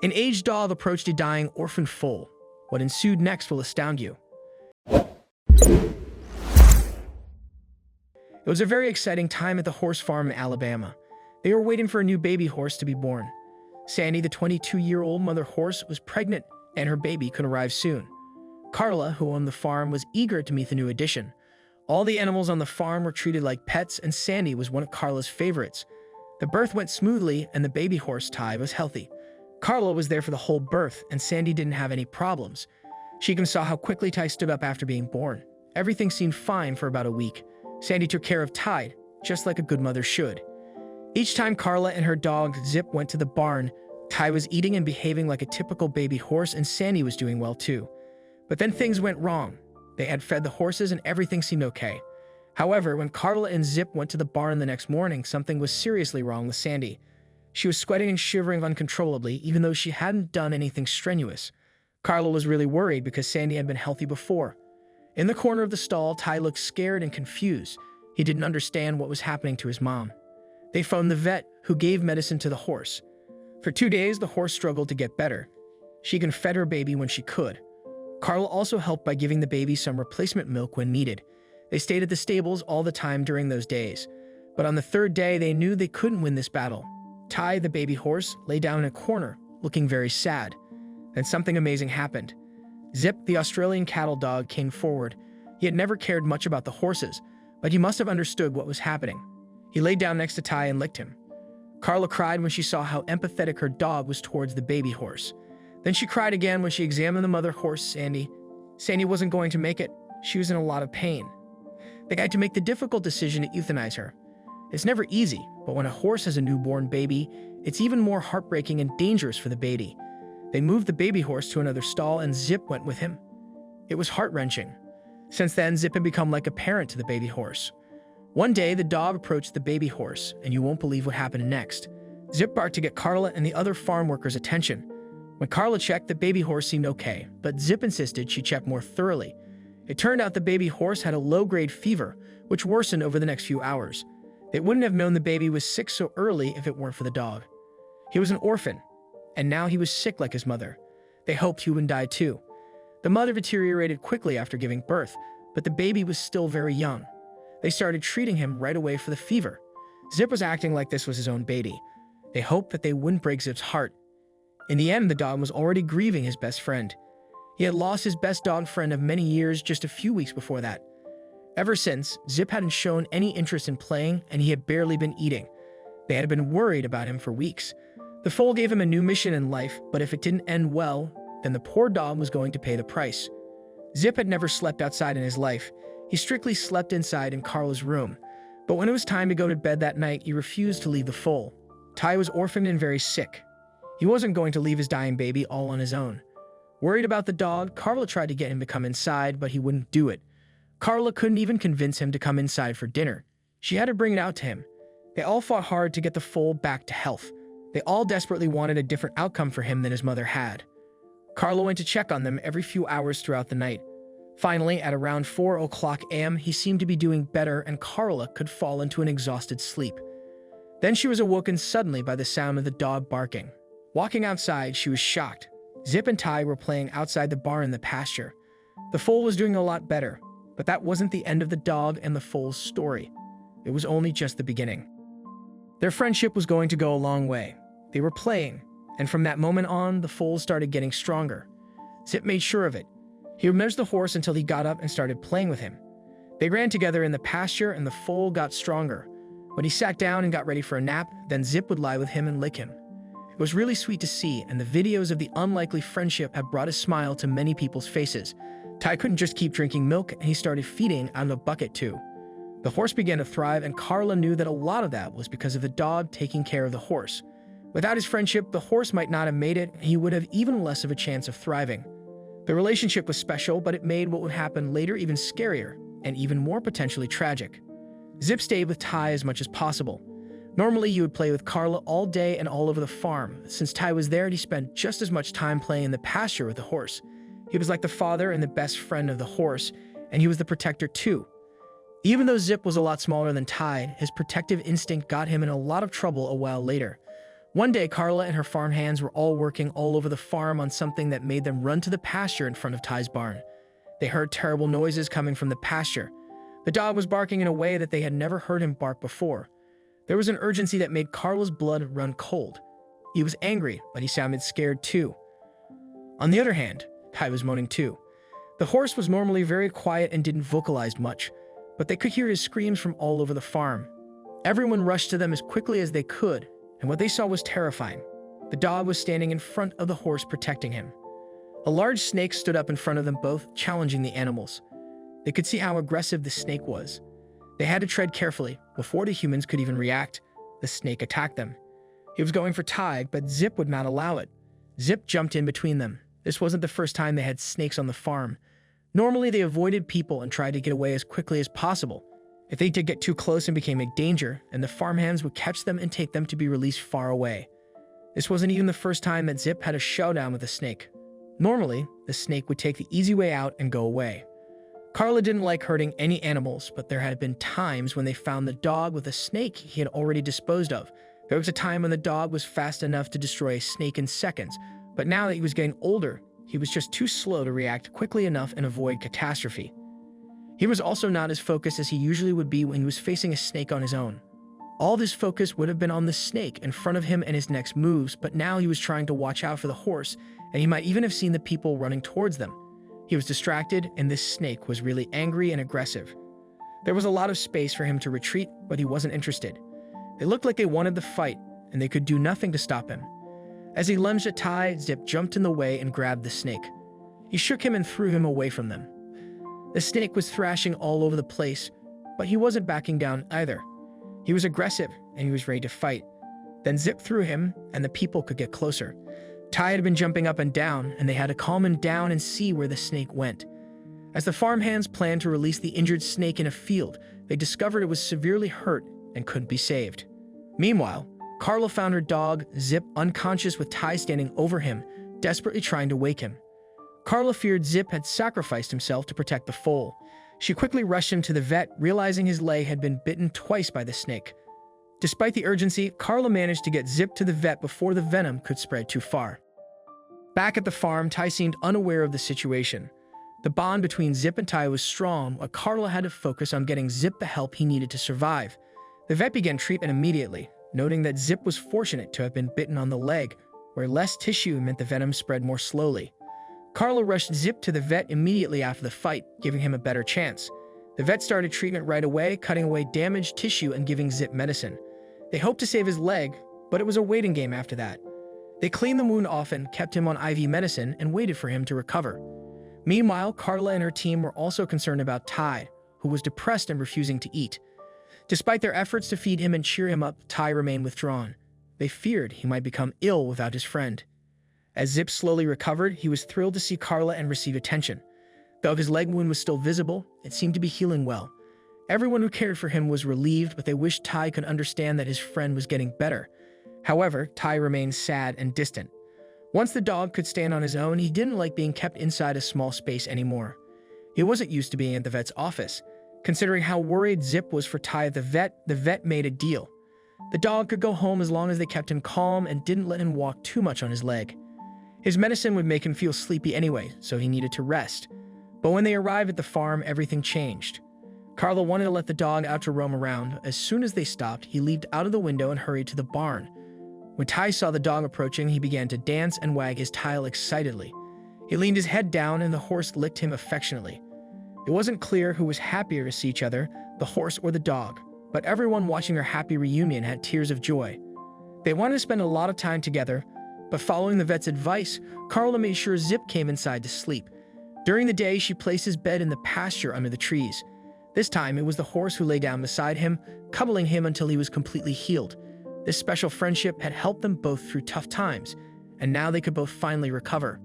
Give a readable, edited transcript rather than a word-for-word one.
An aged dog approached a dying orphan foal. What ensued next will astound you. It was a very exciting time at the horse farm in Alabama. They were waiting for a new baby horse to be born. Sandy, the 22-year-old mother horse, was pregnant, and her baby could arrive soon. Carla, who owned the farm, was eager to meet the new addition. All the animals on the farm were treated like pets, and Sandy was one of Carla's favorites. The birth went smoothly, and the baby horse, Ty, was healthy. Carla was there for the whole birth, and Sandy didn't have any problems. She even saw how quickly Ty stood up after being born. Everything seemed fine for about a week. Sandy took care of Ty, just like a good mother should. Each time Carla and her dog, Zip, went to the barn, Ty was eating and behaving like a typical baby horse, and Sandy was doing well too. But then things went wrong. They had fed the horses and everything seemed okay. However, when Carla and Zip went to the barn the next morning, something was seriously wrong with Sandy. She was sweating and shivering uncontrollably, even though she hadn't done anything strenuous. Carla was really worried because Sandy had been healthy before. In the corner of the stall, Ty looked scared and confused. He didn't understand what was happening to his mom. They phoned the vet, who gave medicine to the horse. For 2 days, the horse struggled to get better. She even fed her baby when she could. Carla also helped by giving the baby some replacement milk when needed. They stayed at the stables all the time during those days. But on the 3rd day, they knew they couldn't win this battle. Ty, the baby horse, lay down in a corner, looking very sad. Then something amazing happened. Zip, the Australian cattle dog, came forward. He had never cared much about the horses, but he must have understood what was happening. He lay down next to Ty and licked him. Carla cried when she saw how empathetic her dog was towards the baby horse. Then she cried again when she examined the mother horse, Sandy. Sandy wasn't going to make it. She was in a lot of pain. They had to make the difficult decision to euthanize her. It's never easy, but when a horse has a newborn baby, it's even more heartbreaking and dangerous for the baby. They moved the baby horse to another stall and Zip went with him. It was heart-wrenching. Since then, Zip had become like a parent to the baby horse. One day, the dog approached the baby horse, and you won't believe what happened next. Zip barked to get Carla and the other farm workers' attention. When Carla checked, the baby horse seemed okay, but Zip insisted she check more thoroughly. It turned out the baby horse had a low-grade fever, which worsened over the next few hours. They wouldn't have known the baby was sick so early if it weren't for the dog. He was an orphan, and now he was sick like his mother. They hoped he wouldn't die too. The mother deteriorated quickly after giving birth, but the baby was still very young. They started treating him right away for the fever. Zip was acting like this was his own baby. They hoped that they wouldn't break Zip's heart. In the end, the dog was already grieving his best friend. He had lost his best dog friend of many years just a few weeks before that. Ever since, Zip hadn't shown any interest in playing, and he had barely been eating. They had been worried about him for weeks. The foal gave him a new mission in life, but if it didn't end well, then the poor dog was going to pay the price. Zip had never slept outside in his life. He strictly slept inside in Carla's room. But when it was time to go to bed that night, he refused to leave the foal. Ty was orphaned and very sick. He wasn't going to leave his dying baby all on his own. Worried about the dog, Carla tried to get him to come inside, but he wouldn't do it. Carla couldn't even convince him to come inside for dinner. She had to bring it out to him. They all fought hard to get the foal back to health. They all desperately wanted a different outcome for him than his mother had. Carla went to check on them every few hours throughout the night. Finally, at around 4 o'clock a.m., he seemed to be doing better and Carla could fall into an exhausted sleep. Then she was awoken suddenly by the sound of the dog barking. Walking outside, she was shocked. Zip and Ty were playing outside the barn in the pasture. The foal was doing a lot better, but that wasn't the end of the dog and the foal's story. It was only just the beginning. Their friendship was going to go a long way. They were playing, and from that moment on, the foal started getting stronger. Zip made sure of it. He remembered the horse until he got up and started playing with him. They ran together in the pasture and the foal got stronger. When he sat down and got ready for a nap, then Zip would lie with him and lick him. It was really sweet to see, and the videos of the unlikely friendship have brought a smile to many people's faces. Ty couldn't just keep drinking milk, and he started feeding out of a bucket too. The horse began to thrive, and Carla knew that a lot of that was because of the dog taking care of the horse. Without his friendship, the horse might not have made it, and he would have even less of a chance of thriving. The relationship was special, but it made what would happen later even scarier, and even more potentially tragic. Zip stayed with Ty as much as possible. Normally, he would play with Carla all day and all over the farm. Since Ty was there, he spent just as much time playing in the pasture with the horse. He was like the father and the best friend of the horse, and he was the protector too. Even though Zip was a lot smaller than Ty, his protective instinct got him in a lot of trouble a while later. One day, Carla and her farm hands were all working all over the farm on something that made them run to the pasture in front of Ty's barn. They heard terrible noises coming from the pasture. The dog was barking in a way that they had never heard him bark before. There was an urgency that made Carla's blood run cold. He was angry, but he sounded scared too. On the other hand, Ty was moaning too. The horse was normally very quiet and didn't vocalize much, but they could hear his screams from all over the farm. Everyone rushed to them as quickly as they could, and what they saw was terrifying. The dog was standing in front of the horse, protecting him. A large snake stood up in front of them both, challenging the animals. They could see how aggressive the snake was. They had to tread carefully. Before the humans could even react, the snake attacked them. He was going for Ty, but Zip would not allow it. Zip jumped in between them. This wasn't the first time they had snakes on the farm. Normally, they avoided people and tried to get away as quickly as possible. If they did get too close and became a danger, and the farmhands would catch them and take them to be released far away. This wasn't even the first time that Zip had a showdown with a snake. Normally, the snake would take the easy way out and go away. Carla didn't like hurting any animals, but there had been times when they found the dog with a snake he had already disposed of. There was a time when the dog was fast enough to destroy a snake in seconds, but now that he was getting older, he was just too slow to react quickly enough and avoid catastrophe. He was also not as focused as he usually would be when he was facing a snake on his own. All of his focus would have been on the snake in front of him and his next moves, but now he was trying to watch out for the horse, and he might even have seen the people running towards them. He was distracted, and this snake was really angry and aggressive. There was a lot of space for him to retreat, but he wasn't interested. It looked like they wanted the fight, and they could do nothing to stop him. As he lunged at Ty, Zip jumped in the way and grabbed the snake. He shook him and threw him away from them. The snake was thrashing all over the place, but he wasn't backing down either. He was aggressive, and he was ready to fight. Then Zip threw him, and the people could get closer. Ty had been jumping up and down, and they had to calm him down and see where the snake went. As the farmhands planned to release the injured snake in a field, they discovered it was severely hurt and couldn't be saved. Meanwhile, Carla found her dog, Zip, unconscious with Ty standing over him, desperately trying to wake him. Carla feared Zip had sacrificed himself to protect the foal. She quickly rushed him to the vet, realizing his leg had been bitten twice by the snake. Despite the urgency, Carla managed to get Zip to the vet before the venom could spread too far. Back at the farm, Ty seemed unaware of the situation. The bond between Zip and Ty was strong, but Carla had to focus on getting Zip the help he needed to survive. The vet began treatment immediately, noting that Zip was fortunate to have been bitten on the leg, where less tissue meant the venom spread more slowly. Carla rushed Zip to the vet immediately after the fight, giving him a better chance. The vet started treatment right away, cutting away damaged tissue and giving Zip medicine. They hoped to save his leg, but it was a waiting game after that. They cleaned the wound off and kept him on IV medicine and waited for him to recover. Meanwhile, Carla and her team were also concerned about Ty, who was depressed and refusing to eat. Despite their efforts to feed him and cheer him up, Ty remained withdrawn. They feared he might become ill without his friend. As Zip slowly recovered, he was thrilled to see Carla and receive attention. Though his leg wound was still visible, it seemed to be healing well. Everyone who cared for him was relieved, but they wished Ty could understand that his friend was getting better. However, Ty remained sad and distant. Once the dog could stand on his own, he didn't like being kept inside a small space anymore. He wasn't used to being at the vet's office. Considering how worried Zip was for Ty at the vet made a deal. The dog could go home as long as they kept him calm and didn't let him walk too much on his leg. His medicine would make him feel sleepy anyway, so he needed to rest. But when they arrived at the farm, everything changed. Carla wanted to let the dog out to roam around. As soon as they stopped, he leaped out of the window and hurried to the barn. When Ty saw the dog approaching, he began to dance and wag his tail excitedly. He leaned his head down and the horse licked him affectionately. It wasn't clear who was happier to see each other, the horse or the dog, but everyone watching their happy reunion had tears of joy. They wanted to spend a lot of time together, but following the vet's advice, Carla made sure Zip came inside to sleep. During the day, she placed his bed in the pasture under the trees. This time, it was the horse who lay down beside him, cuddling him until he was completely healed. This special friendship had helped them both through tough times, and now they could both finally recover.